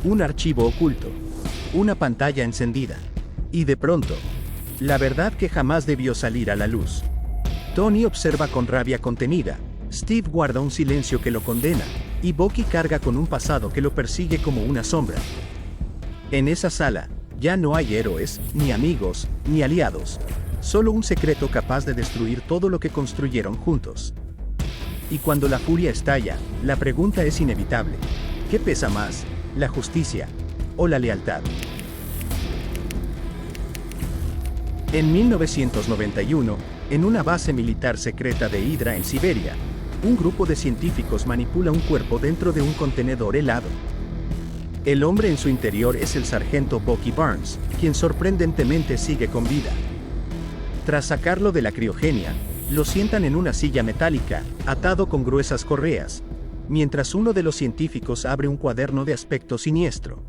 un archivo oculto, una pantalla encendida. Y de pronto, la verdad que jamás debió salir a la luz. Tony observa con rabia contenida, Steve guarda un silencio que lo condena, y Bucky carga con un pasado que lo persigue como una sombra. En esa sala, ya no hay héroes, ni amigos, ni aliados, solo un secreto capaz de destruir todo lo que construyeron juntos. Y cuando la furia estalla, la pregunta es inevitable: ¿qué pesa más, la justicia o la lealtad? En 1991, en una base militar secreta de Hydra en Siberia, un grupo de científicos manipula un cuerpo dentro de un contenedor helado. El hombre en su interior es el sargento Bucky Barnes, quien sorprendentemente sigue con vida. Tras sacarlo de la criogenia, lo sientan en una silla metálica, atado con gruesas correas, mientras uno de los científicos abre un cuaderno de aspecto siniestro.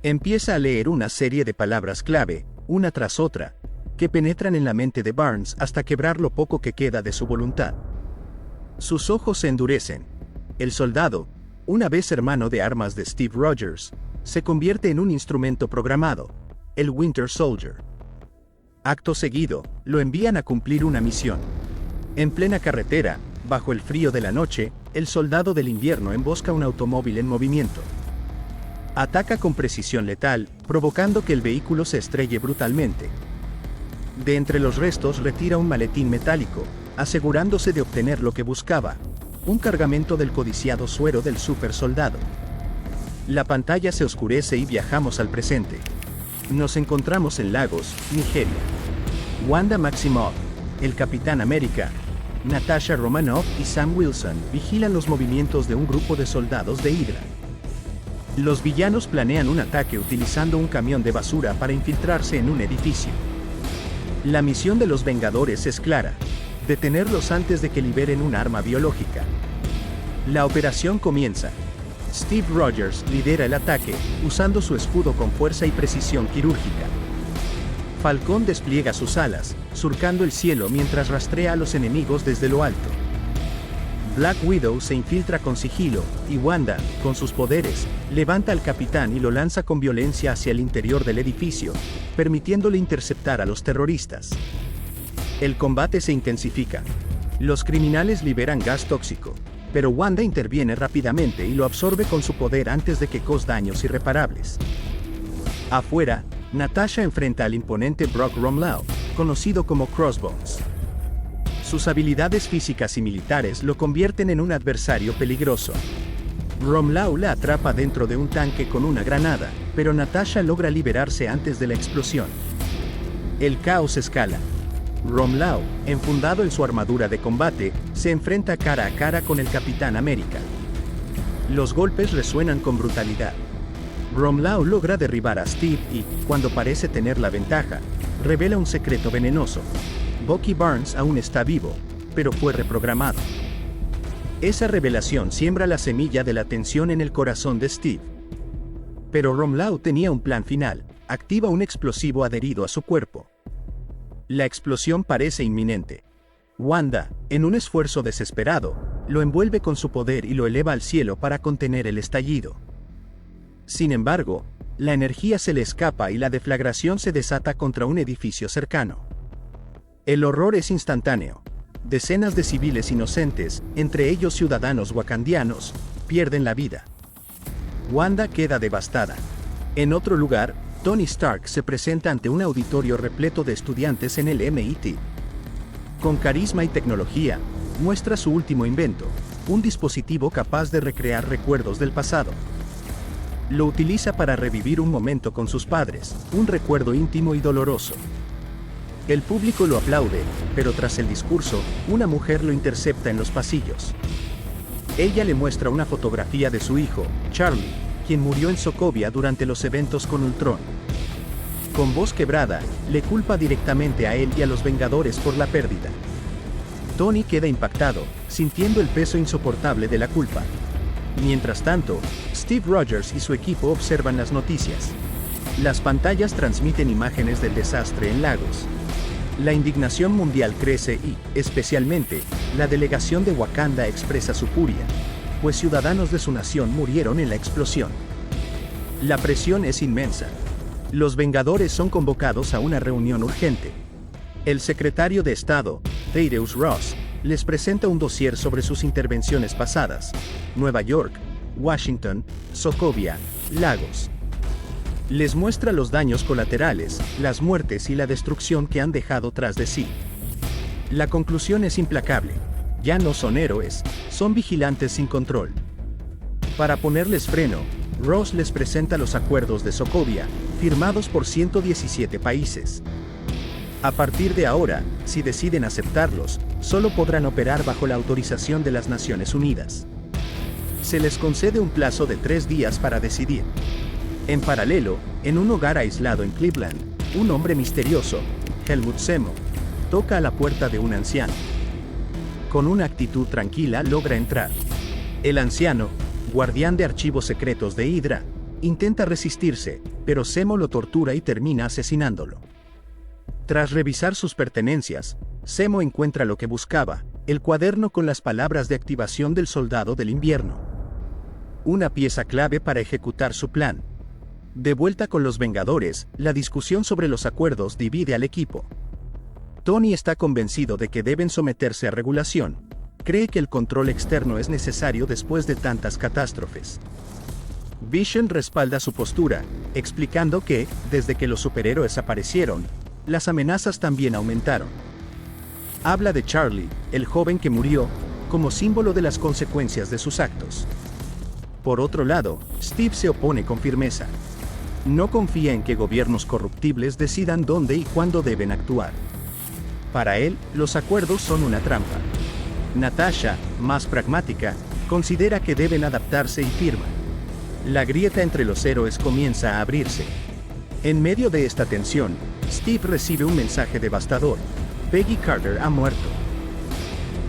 Empieza a leer una serie de palabras clave, una tras otra, que penetran en la mente de Barnes hasta quebrar lo poco que queda de su voluntad. Sus ojos se endurecen. El soldado, una vez hermano de armas de Steve Rogers, se convierte en un instrumento programado, el Winter Soldier. Acto seguido, lo envían a cumplir una misión. En plena carretera, bajo el frío de la noche, el soldado del invierno embosca un automóvil en movimiento. Ataca con precisión letal, provocando que el vehículo se estrelle brutalmente. De entre los restos retira un maletín metálico, asegurándose de obtener lo que buscaba: un cargamento del codiciado suero del super soldado. La pantalla se oscurece y viajamos al presente. Nos encontramos en Lagos, Nigeria. Wanda Maximoff, el Capitán América, Natasha Romanoff y Sam Wilson vigilan los movimientos de un grupo de soldados de Hydra. Los villanos planean un ataque utilizando un camión de basura para infiltrarse en un edificio. La misión de los Vengadores es clara: detenerlos antes de que liberen un arma biológica. La operación comienza. Steve Rogers lidera el ataque, usando su escudo con fuerza y precisión quirúrgica. Falcón despliega sus alas, surcando el cielo mientras rastrea a los enemigos desde lo alto. Black Widow se infiltra con sigilo, y Wanda, con sus poderes, levanta al capitán y lo lanza con violencia hacia el interior del edificio, permitiéndole interceptar a los terroristas. El combate se intensifica. Los criminales liberan gas tóxico, pero Wanda interviene rápidamente y lo absorbe con su poder antes de que cause daños irreparables. Afuera, Natasha enfrenta al imponente Brock Rumlow, conocido como Crossbones. Sus habilidades físicas y militares lo convierten en un adversario peligroso. Rumlow la atrapa dentro de un tanque con una granada, pero Natasha logra liberarse antes de la explosión. El caos escala. Rumlow, enfundado en su armadura de combate, se enfrenta cara a cara con el Capitán América. Los golpes resuenan con brutalidad. Rumlow logra derribar a Steve y, cuando parece tener la ventaja, revela un secreto venenoso: Bucky Barnes aún está vivo, pero fue reprogramado. Esa revelación siembra la semilla de la tensión en el corazón de Steve. Pero Rumlow tenía un plan final: activa un explosivo adherido a su cuerpo. La explosión parece inminente. Wanda, en un esfuerzo desesperado, lo envuelve con su poder y lo eleva al cielo para contener el estallido. Sin embargo, la energía se le escapa y la deflagración se desata contra un edificio cercano. El horror es instantáneo. Decenas de civiles inocentes, entre ellos ciudadanos wakandianos, pierden la vida. Wanda queda devastada. En otro lugar, Tony Stark se presenta ante un auditorio repleto de estudiantes en el MIT. Con carisma y tecnología, muestra su último invento, un dispositivo capaz de recrear recuerdos del pasado. Lo utiliza para revivir un momento con sus padres, un recuerdo íntimo y doloroso. El público lo aplaude, pero tras el discurso, una mujer lo intercepta en los pasillos. Ella le muestra una fotografía de su hijo, Charlie, quien murió en Sokovia durante los eventos con Ultron. Con voz quebrada, le culpa directamente a él y a los Vengadores por la pérdida. Tony queda impactado, sintiendo el peso insoportable de la culpa. Mientras tanto, Steve Rogers y su equipo observan las noticias. Las pantallas transmiten imágenes del desastre en Lagos. La indignación mundial crece y, especialmente, la delegación de Wakanda expresa su furia, pues ciudadanos de su nación murieron en la explosión. La presión es inmensa. Los Vengadores son convocados a una reunión urgente. El secretario de Estado, Thaddeus Ross, les presenta un dossier sobre sus intervenciones pasadas: Nueva York, Washington, Sokovia, Lagos. Les muestra los daños colaterales, las muertes y la destrucción que han dejado tras de sí. La conclusión es implacable. Ya no son héroes, son vigilantes sin control. Para ponerles freno, Ross les presenta los acuerdos de Sokovia, firmados por 117 países. A partir de ahora, si deciden aceptarlos, solo podrán operar bajo la autorización de las Naciones Unidas. Se les concede un plazo de 3 días para decidir. En paralelo, en un hogar aislado en Cleveland, un hombre misterioso, Helmut Zemo, toca a la puerta de un anciano. Con una actitud tranquila logra entrar. El anciano, guardián de archivos secretos de Hydra, intenta resistirse, pero Zemo lo tortura y termina asesinándolo. Tras revisar sus pertenencias, Zemo encuentra lo que buscaba: el cuaderno con las palabras de activación del Soldado del Invierno. Una pieza clave para ejecutar su plan. De vuelta con los Vengadores, la discusión sobre los acuerdos divide al equipo. Tony está convencido de que deben someterse a regulación. Cree que el control externo es necesario después de tantas catástrofes. Vision respalda su postura, explicando que, desde que los superhéroes aparecieron, las amenazas también aumentaron. Habla de Charlie, el joven que murió, como símbolo de las consecuencias de sus actos. Por otro lado, Steve se opone con firmeza. No confía en que gobiernos corruptibles decidan dónde y cuándo deben actuar. Para él, los acuerdos son una trampa. Natasha, más pragmática, considera que deben adaptarse y firma. La grieta entre los héroes comienza a abrirse. En medio de esta tensión, Steve recibe un mensaje devastador: Peggy Carter ha muerto.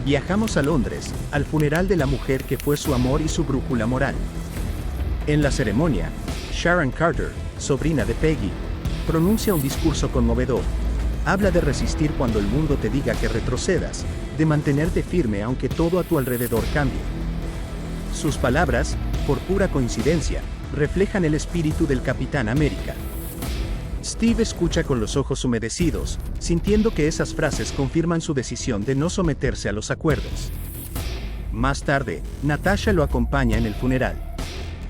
Viajamos a Londres, al funeral de la mujer que fue su amor y su brújula moral. En la ceremonia, Sharon Carter, sobrina de Peggy, pronuncia un discurso conmovedor. Habla de resistir cuando el mundo te diga que retrocedas, de mantenerte firme aunque todo a tu alrededor cambie. Sus palabras, por pura coincidencia, reflejan el espíritu del Capitán América. Steve escucha con los ojos humedecidos, sintiendo que esas frases confirman su decisión de no someterse a los acuerdos. Más tarde, Natasha lo acompaña en el funeral.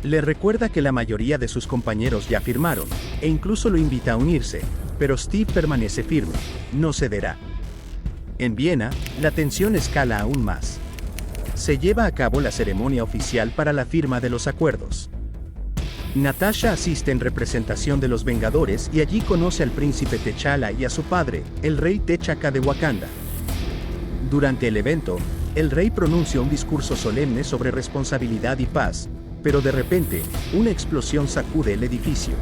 Le recuerda que la mayoría de sus compañeros ya firmaron, e incluso lo invita a unirse, pero Steve permanece firme, no cederá. En Viena, la tensión escala aún más. Se lleva a cabo la ceremonia oficial para la firma de los acuerdos. Natasha asiste en representación de los Vengadores y allí conoce al príncipe T'Challa y a su padre, el rey T'Chaka de Wakanda. Durante el evento, el rey pronuncia un discurso solemne sobre responsabilidad y paz, pero de repente, una explosión sacude el edificio.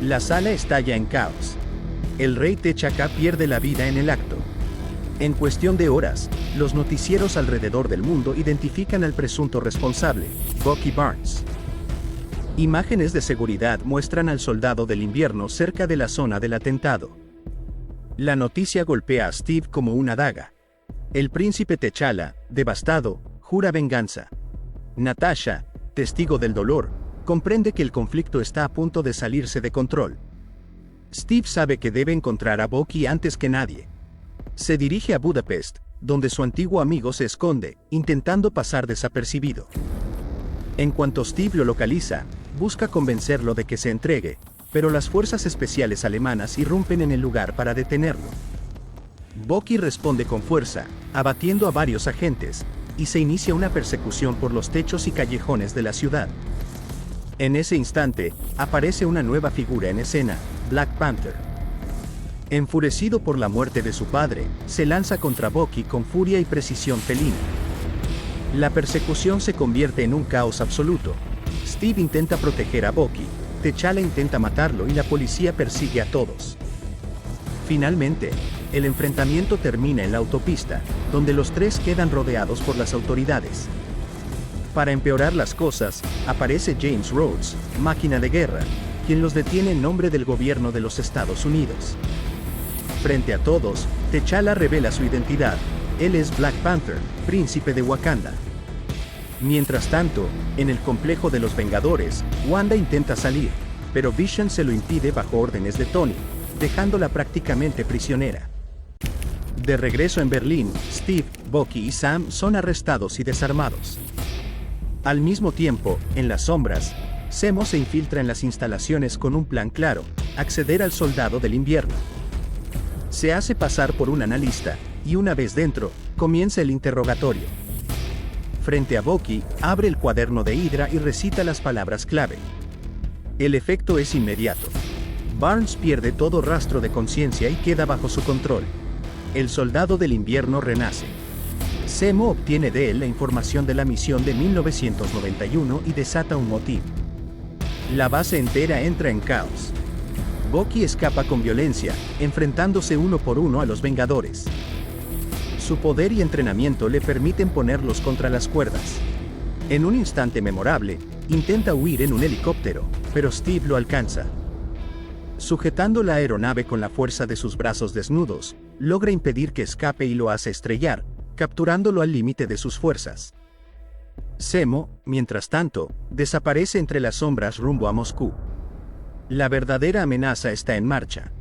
La sala estalla en caos. El rey T'Chaka pierde la vida en el acto. En cuestión de horas, los noticieros alrededor del mundo identifican al presunto responsable, Bucky Barnes. Imágenes de seguridad muestran al Soldado del Invierno cerca de la zona del atentado. La noticia golpea a Steve como una daga. El príncipe T'Challa, devastado, jura venganza. Natasha, testigo del dolor, comprende que el conflicto está a punto de salirse de control. Steve sabe que debe encontrar a Bucky antes que nadie. Se dirige a Budapest, donde su antiguo amigo se esconde, intentando pasar desapercibido. En cuanto Steve lo localiza, busca convencerlo de que se entregue, pero las fuerzas especiales alemanas irrumpen en el lugar para detenerlo. Bucky responde con fuerza, abatiendo a varios agentes, y se inicia una persecución por los techos y callejones de la ciudad. En ese instante, aparece una nueva figura en escena, Black Panther. Enfurecido por la muerte de su padre, se lanza contra Bucky con furia y precisión felina. La persecución se convierte en un caos absoluto. Steve intenta proteger a Bucky, T'Challa intenta matarlo y la policía persigue a todos. Finalmente, el enfrentamiento termina en la autopista, donde los tres quedan rodeados por las autoridades. Para empeorar las cosas, aparece James Rhodes, máquina de guerra, quien los detiene en nombre del gobierno de los Estados Unidos. Frente a todos, T'Challa revela su identidad: él es Black Panther, príncipe de Wakanda. Mientras tanto, en el complejo de los Vengadores, Wanda intenta salir, pero Vision se lo impide bajo órdenes de Tony, dejándola prácticamente prisionera. De regreso en Berlín, Steve, Bucky y Sam son arrestados y desarmados. Al mismo tiempo, en las sombras, Zemo se infiltra en las instalaciones con un plan claro: acceder al Soldado del Invierno. Se hace pasar por un analista, y una vez dentro, comienza el interrogatorio. Frente a Bucky, abre el cuaderno de Hydra y recita las palabras clave. El efecto es inmediato. Barnes pierde todo rastro de conciencia y queda bajo su control. El Soldado del Invierno renace. Zemo obtiene de él la información de la misión de 1991 y desata un motín. La base entera entra en caos. Bucky escapa con violencia, enfrentándose uno por uno a los Vengadores. Su poder y entrenamiento le permiten ponerlos contra las cuerdas. En un instante memorable, intenta huir en un helicóptero, pero Steve lo alcanza. Sujetando la aeronave con la fuerza de sus brazos desnudos, logra impedir que escape y lo hace estrellar, capturándolo al límite de sus fuerzas. Zemo, mientras tanto, desaparece entre las sombras rumbo a Moscú. La verdadera amenaza está en marcha.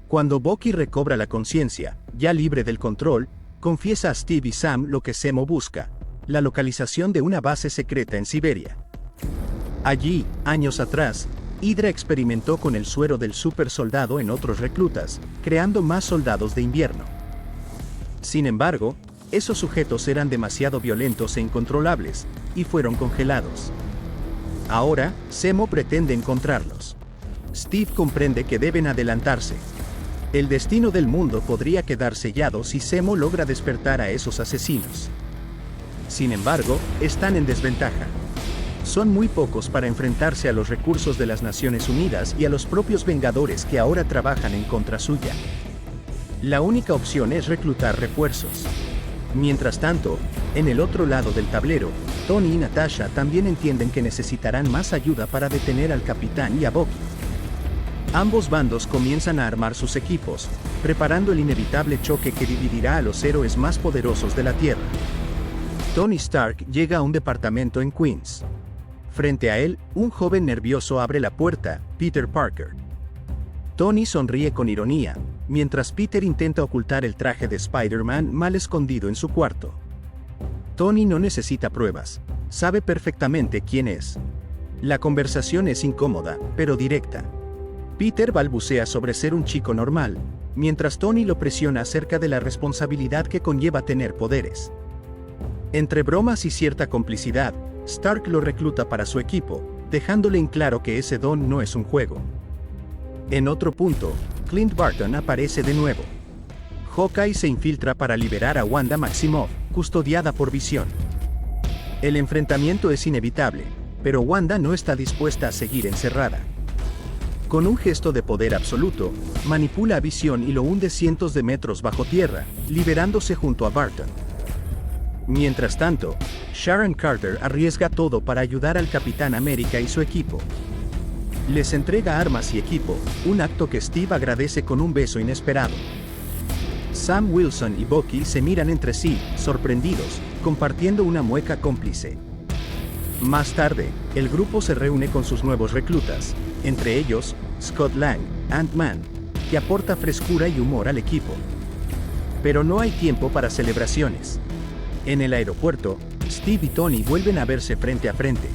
Cuando Bucky recobra la conciencia, ya libre del control, confiesa a Steve y Sam lo que Zemo busca: la localización de una base secreta en Siberia. Allí, años atrás, Hydra experimentó con el suero del super soldado en otros reclutas, creando más soldados de invierno. Sin embargo, esos sujetos eran demasiado violentos e incontrolables, y fueron congelados. Ahora, Zemo pretende encontrarlos. Steve comprende que deben adelantarse. El destino del mundo podría quedar sellado si Zemo logra despertar a esos asesinos. Sin embargo, están en desventaja. Son muy pocos para enfrentarse a los recursos de las Naciones Unidas y a los propios Vengadores que ahora trabajan en contra suya. La única opción es reclutar refuerzos. Mientras tanto, en el otro lado del tablero, Tony y Natasha también entienden que necesitarán más ayuda para detener al Capitán y a Bucky. Ambos bandos comienzan a armar sus equipos, preparando el inevitable choque que dividirá a los héroes más poderosos de la Tierra. Tony Stark llega a un departamento en Queens. Frente a él, un joven nervioso abre la puerta: Peter Parker. Tony sonríe con ironía, mientras Peter intenta ocultar el traje de Spider-Man mal escondido en su cuarto. Tony no necesita pruebas, sabe perfectamente quién es. La conversación es incómoda, pero directa. Peter balbucea sobre ser un chico normal, mientras Tony lo presiona acerca de la responsabilidad que conlleva tener poderes. Entre bromas y cierta complicidad, Stark lo recluta para su equipo, dejándole en claro que ese don no es un juego. En otro punto, Clint Barton aparece de nuevo. Hawkeye se infiltra para liberar a Wanda Maximoff, custodiada por Visión. El enfrentamiento es inevitable, pero Wanda no está dispuesta a seguir encerrada. Con un gesto de poder absoluto, manipula a Visión y lo hunde cientos de metros bajo tierra, liberándose junto a Barton. Mientras tanto, Sharon Carter arriesga todo para ayudar al Capitán América y su equipo. Les entrega armas y equipo, un acto que Steve agradece con un beso inesperado. Sam Wilson y Bucky se miran entre sí, sorprendidos, compartiendo una mueca cómplice. Más tarde, el grupo se reúne con sus nuevos reclutas, entre ellos, Scott Lang, Ant-Man, que aporta frescura y humor al equipo. Pero no hay tiempo para celebraciones. En el aeropuerto, Steve y Tony vuelven a verse frente a frente.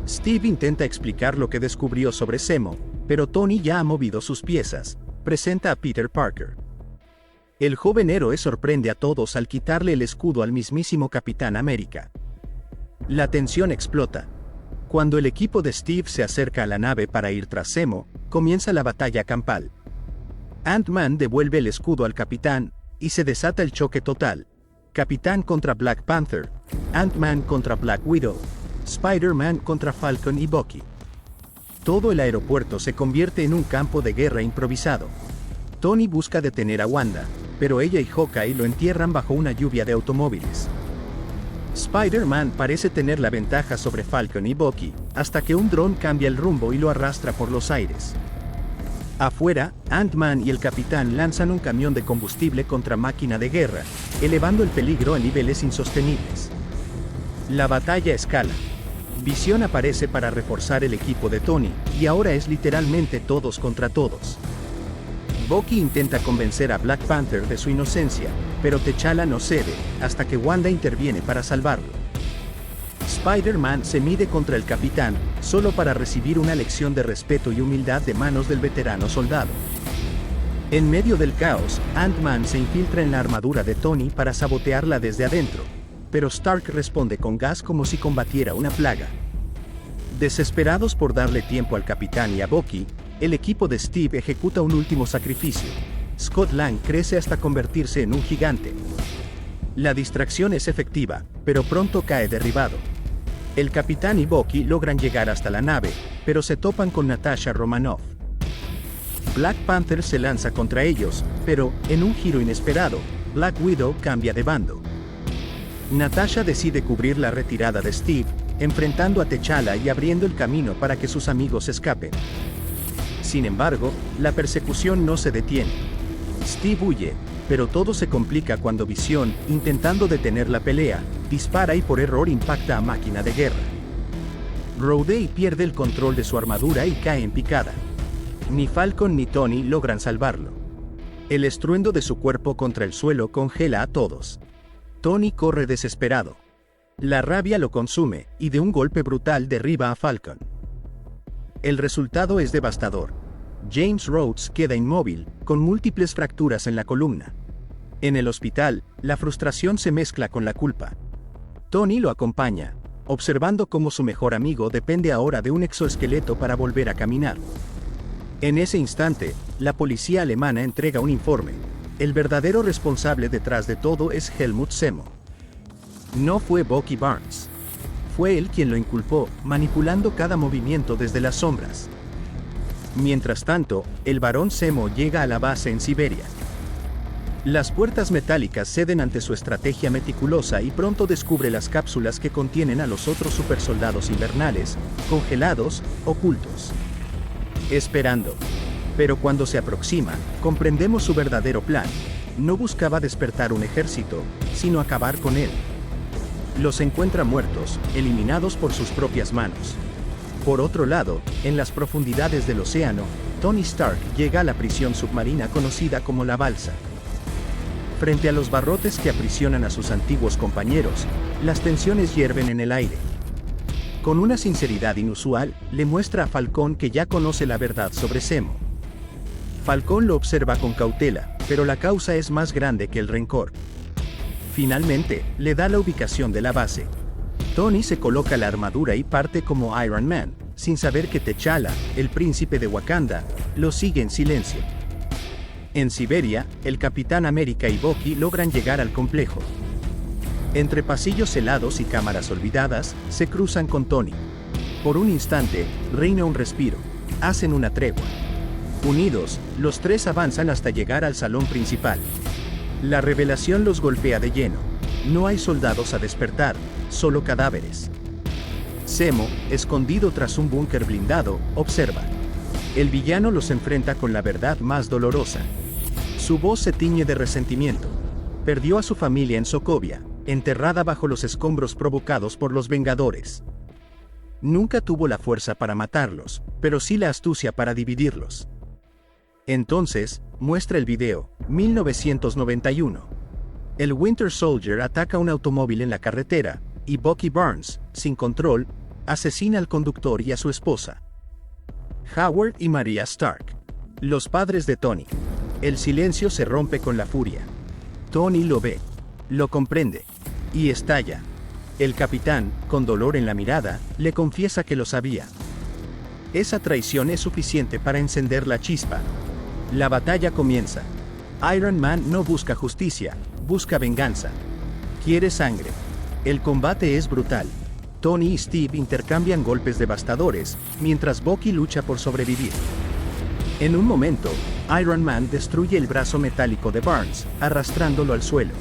Steve intenta explicar lo que descubrió sobre Zemo, pero Tony ya ha movido sus piezas. Presenta a Peter Parker. El joven héroe sorprende a todos al quitarle el escudo al mismísimo Capitán América. La tensión explota. Cuando el equipo de Steve se acerca a la nave para ir tras Zemo, comienza la batalla campal. Ant-Man devuelve el escudo al Capitán, y se desata el choque total. Capitán contra Black Panther, Ant-Man contra Black Widow, Spider-Man contra Falcon y Bucky. Todo el aeropuerto se convierte en un campo de guerra improvisado. Tony busca detener a Wanda, pero ella y Hawkeye lo entierran bajo una lluvia de automóviles. Spider-Man parece tener la ventaja sobre Falcon y Bucky, hasta que un dron cambia el rumbo y lo arrastra por los aires. Afuera, Ant-Man y el Capitán lanzan un camión de combustible contra Máquina de Guerra, elevando el peligro a niveles insostenibles. La batalla escala. Visión aparece para reforzar el equipo de Tony, y ahora es literalmente todos contra todos. Bucky intenta convencer a Black Panther de su inocencia, pero T'Challa no cede, hasta que Wanda interviene para salvarlo. Spider-Man se mide contra el Capitán, solo para recibir una lección de respeto y humildad de manos del veterano soldado. En medio del caos, Ant-Man se infiltra en la armadura de Tony para sabotearla desde adentro, pero Stark responde con gas como si combatiera una plaga. Desesperados por darle tiempo al Capitán y a Bucky, el equipo de Steve ejecuta un último sacrificio. Scott Lang crece hasta convertirse en un gigante. La distracción es efectiva, pero pronto cae derribado. El Capitán y Bucky logran llegar hasta la nave, pero se topan con Natasha Romanoff. Black Panther se lanza contra ellos, pero, en un giro inesperado, Black Widow cambia de bando. Natasha decide cubrir la retirada de Steve, enfrentando a T'Challa y abriendo el camino para que sus amigos escapen. Sin embargo, la persecución no se detiene. Steve huye, pero todo se complica cuando Visión, intentando detener la pelea, dispara y por error impacta a Máquina de Guerra. Rhodey pierde el control de su armadura y cae en picada. Ni Falcon ni Tony logran salvarlo. El estruendo de su cuerpo contra el suelo congela a todos. Tony corre desesperado. La rabia lo consume, y de un golpe brutal derriba a Falcon. El resultado es devastador. James Rhodes queda inmóvil, con múltiples fracturas en la columna. En el hospital, la frustración se mezcla con la culpa. Tony lo acompaña, observando cómo su mejor amigo depende ahora de un exoesqueleto para volver a caminar. En ese instante, la policía alemana entrega un informe. El verdadero responsable detrás de todo es Helmut Zemo. No fue Bucky Barnes. Fue él quien lo inculpó, manipulando cada movimiento desde las sombras. Mientras tanto, el Barón Zemo llega a la base en Siberia. Las puertas metálicas ceden ante su estrategia meticulosa y pronto descubre las cápsulas que contienen a los otros supersoldados invernales, congelados, ocultos. Esperando. Pero cuando se aproxima, comprendemos su verdadero plan. No buscaba despertar un ejército, sino acabar con él. Los encuentra muertos, eliminados por sus propias manos. Por otro lado, en las profundidades del océano, Tony Stark llega a la prisión submarina conocida como la Balsa. Frente a los barrotes que aprisionan a sus antiguos compañeros, las tensiones hierven en el aire. Con una sinceridad inusual, le muestra a Falcón que ya conoce la verdad sobre Zemo. Falcón lo observa con cautela, pero la causa es más grande que el rencor. Finalmente, le da la ubicación de la base. Tony se coloca la armadura y parte como Iron Man, sin saber que T'Challa, el príncipe de Wakanda, lo sigue en silencio. En Siberia, el Capitán América y Bucky logran llegar al complejo. Entre pasillos helados y cámaras olvidadas, se cruzan con Tony. Por un instante, reina un respiro. Hacen una tregua. Unidos, los tres avanzan hasta llegar al salón principal. La revelación los golpea de lleno. No hay soldados a despertar, solo cadáveres. Zemo, escondido tras un búnker blindado, observa. El villano los enfrenta con la verdad más dolorosa. Su voz se tiñe de resentimiento. Perdió a su familia en Sokovia, enterrada bajo los escombros provocados por los Vengadores. Nunca tuvo la fuerza para matarlos, pero sí la astucia para dividirlos. Entonces, muestra el video, 1991. El Winter Soldier ataca un automóvil en la carretera, y Bucky Barnes, sin control, asesina al conductor y a su esposa. Howard y Maria Stark. Los padres de Tony. El silencio se rompe con la furia. Tony lo ve. Lo comprende. Y estalla. El capitán, con dolor en la mirada, le confiesa que lo sabía. Esa traición es suficiente para encender la chispa. La batalla comienza. Iron Man no busca justicia, busca venganza. Quiere sangre. El combate es brutal. Tony y Steve intercambian golpes devastadores, mientras Bucky lucha por sobrevivir. En un momento, Iron Man destruye el brazo metálico de Barnes, arrastrándolo al suelo.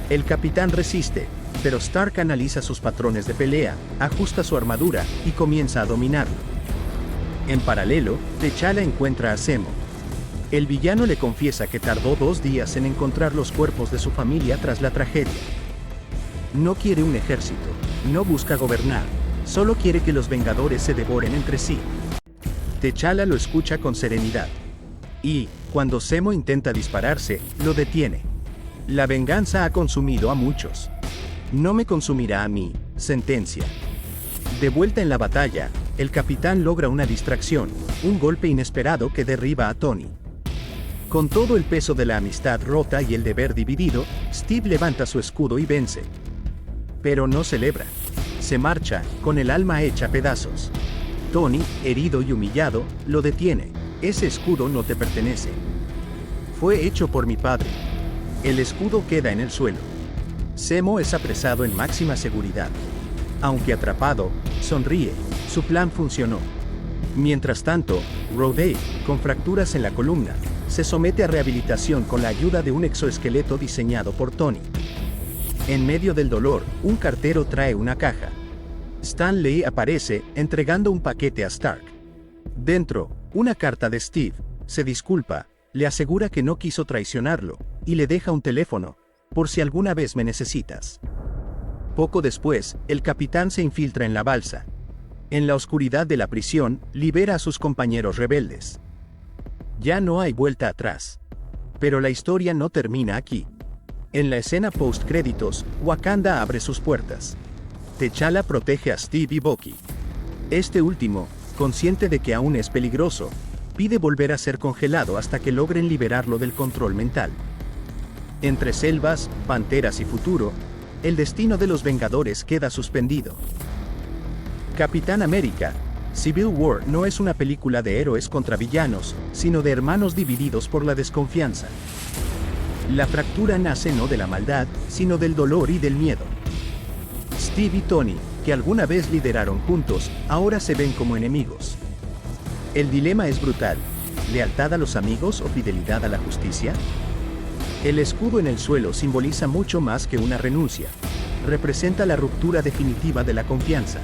El capitán resiste, pero Stark analiza sus patrones de pelea, ajusta su armadura y comienza a dominarlo. En paralelo, T'Challa encuentra a Zemo. El villano le confiesa que tardó 2 días en encontrar los cuerpos de su familia tras la tragedia. No quiere un ejército, no busca gobernar, solo quiere que los Vengadores se devoren entre sí. T'Challa lo escucha con serenidad. Y, cuando Zemo intenta dispararse, lo detiene. La venganza ha consumido a muchos. No me consumirá a mí, sentencia. De vuelta en la batalla, el capitán logra una distracción, un golpe inesperado que derriba a Tony. Con todo el peso de la amistad rota y el deber dividido, Steve levanta su escudo y vence. Pero no celebra. Se marcha, con el alma hecha pedazos. Tony, herido y humillado, lo detiene. Ese escudo no te pertenece. Fue hecho por mi padre. El escudo queda en el suelo. Zemo es apresado en máxima seguridad. Aunque atrapado, sonríe, su plan funcionó. Mientras tanto, Rhodey, con fracturas en la columna, se somete a rehabilitación con la ayuda de un exoesqueleto diseñado por Tony. En medio del dolor, un cartero trae una caja. Stan Lee aparece, entregando un paquete a Stark. Dentro, una carta de Steve, se disculpa, le asegura que no quiso traicionarlo, y le deja un teléfono, por si alguna vez me necesitas. Poco después, el capitán se infiltra en la balsa. En la oscuridad de la prisión, libera a sus compañeros rebeldes. Ya no hay vuelta atrás. Pero la historia no termina aquí. En la escena post-créditos, Wakanda abre sus puertas. T'Challa protege a Steve y Bucky. Este último, consciente de que aún es peligroso, pide volver a ser congelado hasta que logren liberarlo del control mental. Entre selvas, panteras y futuro, el destino de los Vengadores queda suspendido. Capitán América, Civil War no es una película de héroes contra villanos, sino de hermanos divididos por la desconfianza. La fractura nace no de la maldad, sino del dolor y del miedo. Steve y Tony, que alguna vez lideraron juntos, ahora se ven como enemigos. El dilema es brutal: ¿lealtad a los amigos o fidelidad a la justicia? El escudo en el suelo simboliza mucho más que una renuncia. Representa la ruptura definitiva de la confianza.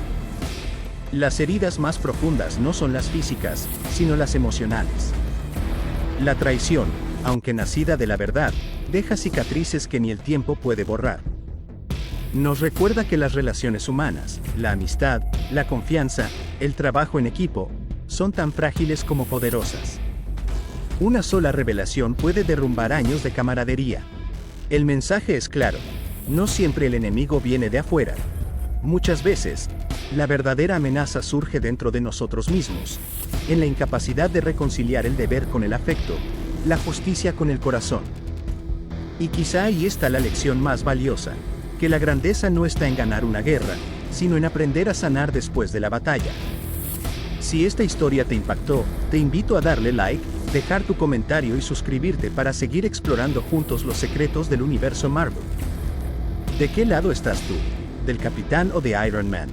Las heridas más profundas no son las físicas, sino las emocionales. La traición, aunque nacida de la verdad, deja cicatrices que ni el tiempo puede borrar. Nos recuerda que las relaciones humanas, la amistad, la confianza, el trabajo en equipo, son tan frágiles como poderosas. Una sola revelación puede derrumbar años de camaradería. El mensaje es claro: no siempre el enemigo viene de afuera. Muchas veces, la verdadera amenaza surge dentro de nosotros mismos, en la incapacidad de reconciliar el deber con el afecto, la justicia con el corazón. Y quizá ahí está la lección más valiosa, que la grandeza no está en ganar una guerra, sino en aprender a sanar después de la batalla. Si esta historia te impactó, te invito a darle like, dejar tu comentario y suscribirte para seguir explorando juntos los secretos del universo Marvel. ¿De qué lado estás tú? ¿Del Capitán o de Iron Man?